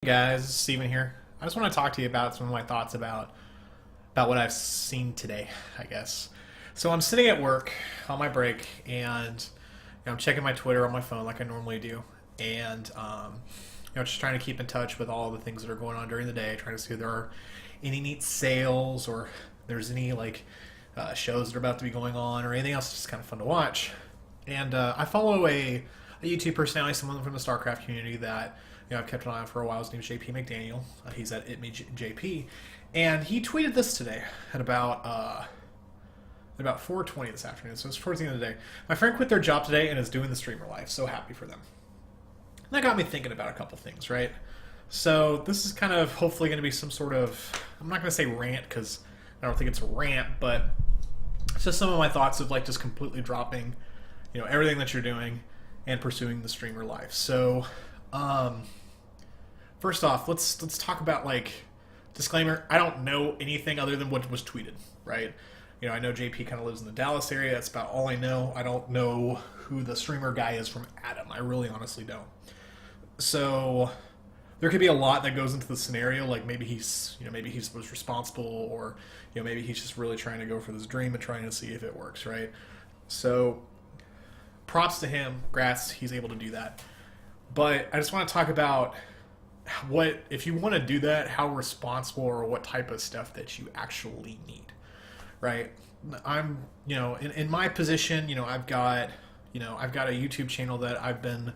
Guys, Steven here. I just want to talk to you about some of my thoughts about what I've seen today, I guess. So I'm sitting at work on my break, and I'm checking my Twitter on my phone like I normally do, and just trying to keep in touch with all the things that are going on during the day, trying to see if there are any neat sales or there's any shows that are about to be going on or anything else that's just kind of fun to watch. And I follow a YouTube personality, someone from the StarCraft community that I've kept an eye on for a while. His name's JP McDaniel. He's at ItMeJP, and he tweeted this today at about 4:20 this afternoon. So it's towards the end of the day. My friend quit their job today and is doing the streamer life. So happy for them. And that got me thinking about a couple things, right? So this is kind of hopefully going to be some sort of, I'm not going to say rant because I don't think it's a rant, but it's just some of my thoughts of just completely dropping, everything that you're doing and pursuing the streamer life. So, first off, let's talk about disclaimer. I don't know anything other than what was tweeted, right? I know JP kind of lives in the Dallas area. That's about all I know. I don't know who the streamer guy is from Adam. I really honestly don't. So there could be a lot that goes into the scenario. Maybe he's was responsible, or maybe he's just really trying to go for this dream and trying to see if it works, right? So props to him. Congrats, he's able to do that. But I just want to talk about if you want to do that, how responsible or what type of stuff that you actually need, right? I'm, in my position, I've got a YouTube channel that I've been,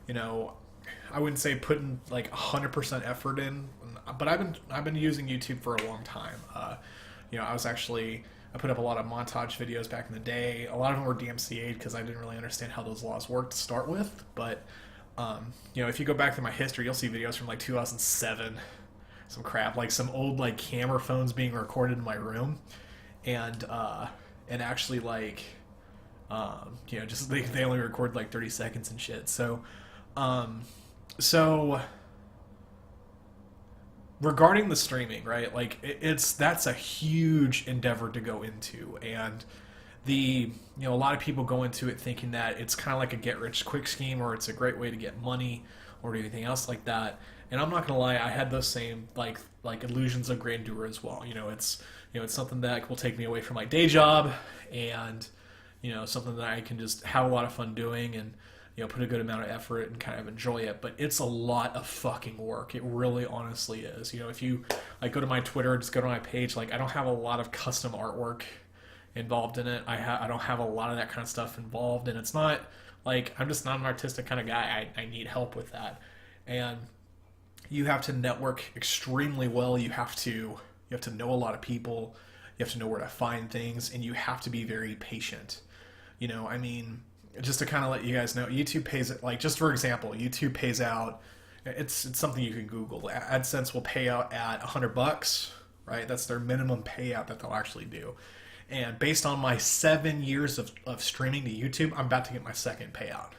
I wouldn't say putting 100% effort in, but I've been using YouTube for a long time. I put up a lot of montage videos back in the day. A lot of them were DMCA'd because I didn't really understand how those laws worked to start with. But, if you go back through my history, you'll see videos from 2007, some crap, some old camera phones being recorded in my room. And actually just they only record 30 seconds and shit. So regarding the streaming, right? That's a huge endeavor to go into, and a lot of people go into it thinking that it's kind of like a get rich quick scheme, or it's a great way to get money or anything else like that. And I'm not gonna lie, I had those same illusions of grandeur as well. It's something that will take me away from my day job, and something that I can just have a lot of fun doing, and put a good amount of effort and kind of enjoy it. But it's a lot of fucking work. It really honestly is. If you go to my Twitter, just go to my page, I don't have a lot of custom artwork involved in it. I don't have a lot of that kind of stuff involved, and it's not I'm just not an artistic kind of guy. I need help with that. And you have to network extremely well. You have to know a lot of people. You have to know where to find things, and you have to be very patient. Just to kind of let you guys know, YouTube pays it, just for example, YouTube pays out, it's something you can Google. AdSense will pay out at $100, right? That's their minimum payout that they'll actually do. And based on my 7 years of streaming to YouTube, I'm about to get my second payout,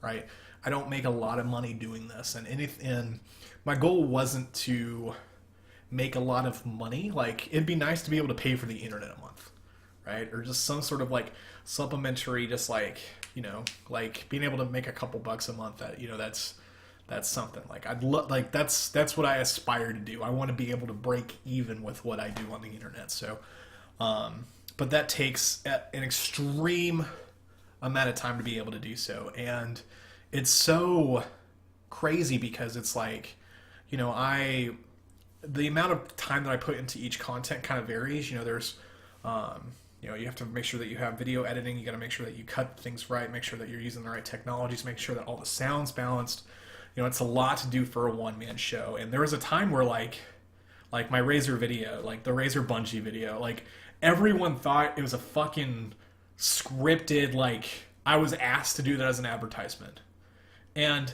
right? I don't make a lot of money doing this, and my goal wasn't to make a lot of money. It'd be nice to be able to pay for the internet a month, right? Or just some sort of supplementary, just being able to make a couple bucks a month. That's something. That's what I aspire to do. I want to be able to break even with what I do on the internet. So, but that takes an extreme amount of time to be able to do so, and it's so crazy because it's the amount of time that I put into each content kind of varies. There's you have to make sure that you have video editing. You got to make sure that you cut things right, make sure that you're using the right technologies, make sure that all the sound's balanced. It's a lot to do for a one-man show. And there was a time where my Razer video, the Razer Bungee video, everyone thought it was a fucking scripted, I was asked to do that as an advertisement. And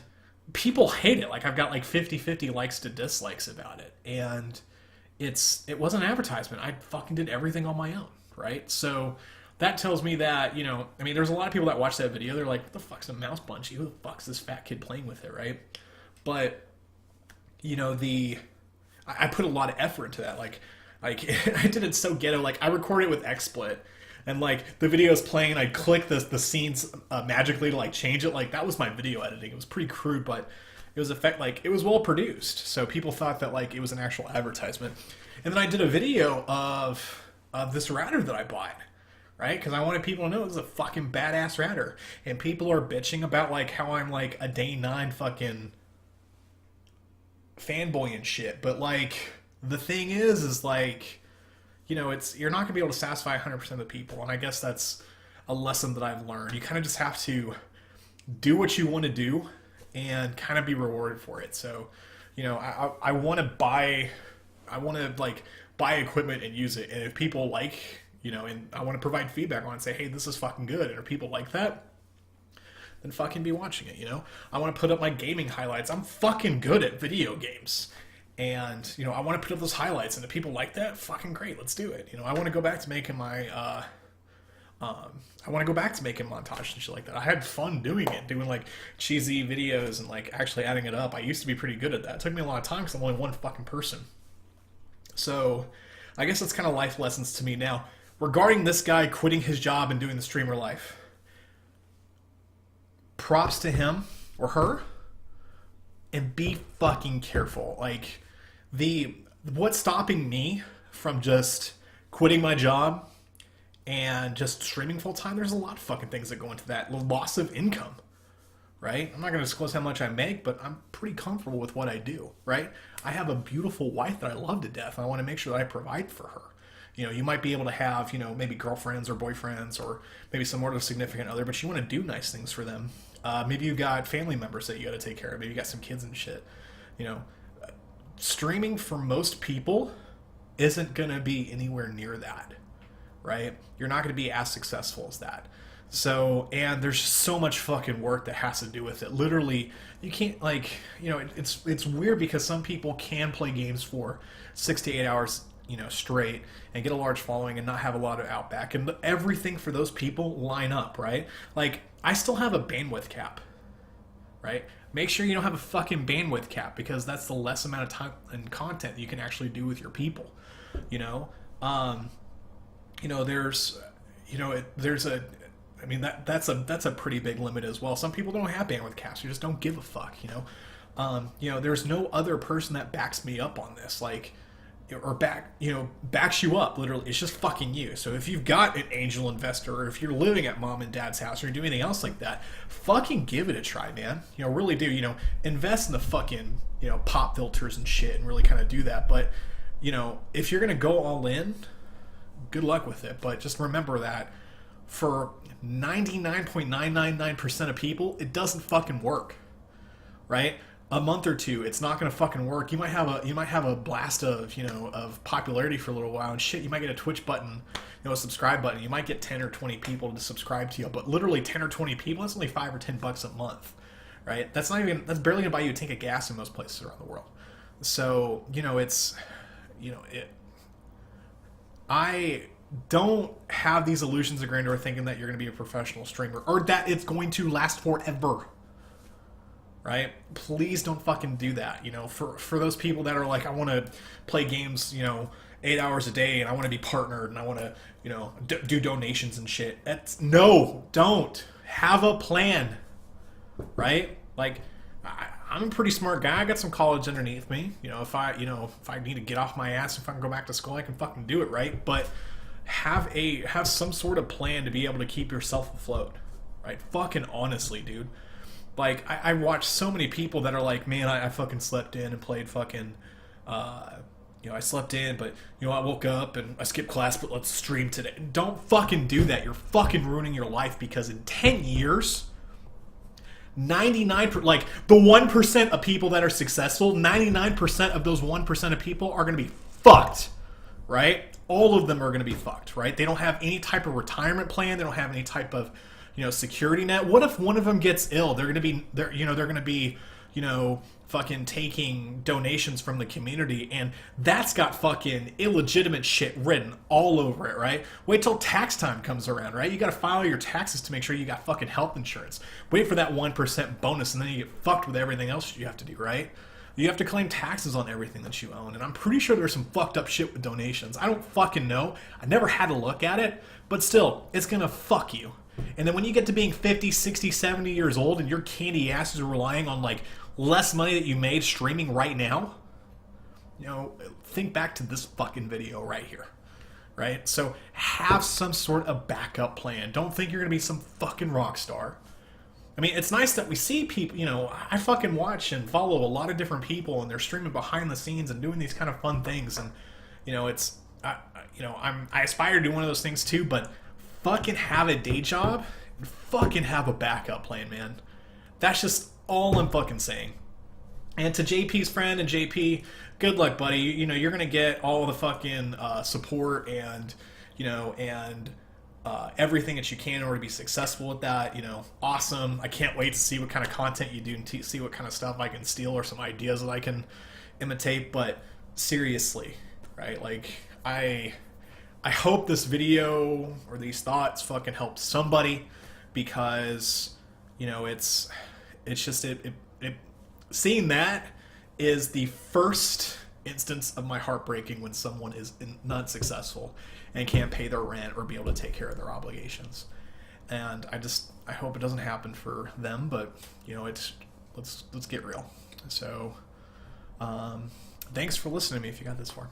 people hate it. I've got 50-50 likes to dislikes about it. And it wasn't an advertisement. I fucking did everything on my own. Right? So that tells me that, there's a lot of people that watch that video. They're like, what the fuck's a mouse bungee? Who the fuck's this fat kid playing with it, right? But, I put a lot of effort into that. I did it so ghetto. I recorded it with XSplit, and the video's playing, and I click the scenes magically to change it. That was my video editing. It was pretty crude, but like it was well produced, so people thought that like it was an actual advertisement. And then I did a video of this router that I bought, right? Because I wanted people to know it was a fucking badass router. And people are bitching about like how I'm like a day 9 fucking fanboy and shit. But like the thing is like, you know, it's you're not gonna be able to satisfy 100% of the people, and I guess that's a lesson that I've learned. You kind of just have to do what you want to do and kind of be rewarded for it. So, you know, I want to like buy equipment and use it. And if people like, you know, and I want to provide feedback on it and say, hey, this is fucking good. And if people like that, then fucking be watching it, you know? I want to put up my gaming highlights. I'm fucking good at video games. And, you know, I want to put up those highlights. And if people like that, fucking great, let's do it. You know, I want to go back to making my, montages and shit like that. I had fun doing it, doing like cheesy videos and like actually adding it up. I used to be pretty good at that. It took me a lot of time because I'm only one fucking person. So I guess that's kind of life lessons to me now. Regarding this guy quitting his job and doing the streamer life, props to him or her, and be fucking careful. Like what's stopping me from just quitting my job and just streaming full time, there's a lot of fucking things that go into that. Loss of income, right? I'm not going to disclose how much I make, but I'm pretty comfortable with what I do, right? I have a beautiful wife that I love to death, and I want to make sure that I provide for her. You know, you might be able to have, you know, maybe girlfriends or boyfriends or maybe some sort of significant other, but you want to do nice things for them. Maybe you've got family members that you got to take care of. Maybe you got some kids and shit. You know, streaming for most people isn't going to be anywhere near that. Right? You're not going to be as successful as that. So, and there's just so much fucking work that has to do with it. Literally, you can't, like, you know, it's weird because some people can play games for 6 to 8 hours, you know, straight and get a large following and not have a lot of outback. And everything for those people line up, right? Like, I still have a bandwidth cap, right? Make sure you don't have a fucking bandwidth cap because that's the less amount of time and content you can actually do with your people, you know? You know, there's that's a pretty big limit as well. Some people don't have bandwidth caps; you just don't give a fuck, you know. There's no other person that backs me up on this, like, or backs you up. Literally, it's just fucking you. So if you've got an angel investor, or if you're living at mom and dad's house, or you're doing anything else like that, fucking give it a try, man. You know, really do. You know, invest in the fucking, you know, pop filters and shit, and really kind of do that. But, you know, if you're gonna go all in, good luck with it, but just remember that for 99.999% of people, it doesn't fucking work, right? A month or two, it's not gonna fucking work. You might have a blast of, you know, of popularity for a little while, and shit, you might get a Twitch button, you know, a subscribe button. You might get 10 or 20 people to subscribe to you, but literally 10 or 20 people, that's only $5 or $10 a month, right? That's barely gonna buy you a tank of gas in most places around the world. So, you know, I don't have these illusions of grandeur thinking that you're going to be a professional streamer or that it's going to last forever, right? Please don't fucking do that. You know, for those people that are like, I want to play games, you know, 8 hours a day, and I want to be partnered, and I want to, you know, do donations and shit. No, don't. Have a plan, right? Like, I'm a pretty smart guy. I got some college underneath me. You know, if I need to get off my ass, if I can go back to school, I can fucking do it, right? But have some sort of plan to be able to keep yourself afloat, right? Fucking honestly, dude. Like, I watch so many people that are like, man, I fucking slept in and played fucking, you know, I slept in, but, you know, I woke up and I skipped class, but let's stream today. Don't fucking do that. You're fucking ruining your life, because in 10 years... 99%, like the 1% of people that are successful, 99% of those 1% of people are going to be fucked, right? All of them are going to be fucked, right? They don't have any type of retirement plan. They don't have any type of, you know, security net. What if one of them gets ill? They're going to be, you know, fucking taking donations from the community, and that's got fucking illegitimate shit written all over it, right? Wait till tax time comes around, right? You gotta file your taxes to make sure you got fucking health insurance. Wait for that 1% bonus, and then you get fucked with everything else you have to do, right? You have to claim taxes on everything that you own, and I'm pretty sure there's some fucked up shit with donations. I don't fucking know. I never had a look at it, but still, it's gonna fuck you. And then when you get to being 50, 60, 70 years old, and your candy asses are relying on, like, less money that you made streaming right now, you know, think back to this fucking video right here, right? So have some sort of backup plan. Don't think you're gonna be some fucking rock star. I mean, it's nice that we see people, you know, I fucking watch and follow a lot of different people, and they're streaming behind the scenes and doing these kind of fun things, and, you know, I aspire to do one of those things too, but fucking have a day job and fucking have a backup plan, man. That's just all I'm fucking saying. And to JP's friend and JP, good luck, buddy. You know, you're gonna get all the fucking support and, you know, and everything that you can in order to be successful with that. You know, awesome. I can't wait to see what kind of content you do and see what kind of stuff I can steal or some ideas that I can imitate. But seriously, right? Like, I hope this video or these thoughts fucking help somebody, because, you know, it's just seeing that is the first instance of my heart breaking when someone is not successful and can't pay their rent or be able to take care of their obligations. And I hope it doesn't happen for them, but, you know, let's get real. So thanks for listening to me if you got this far.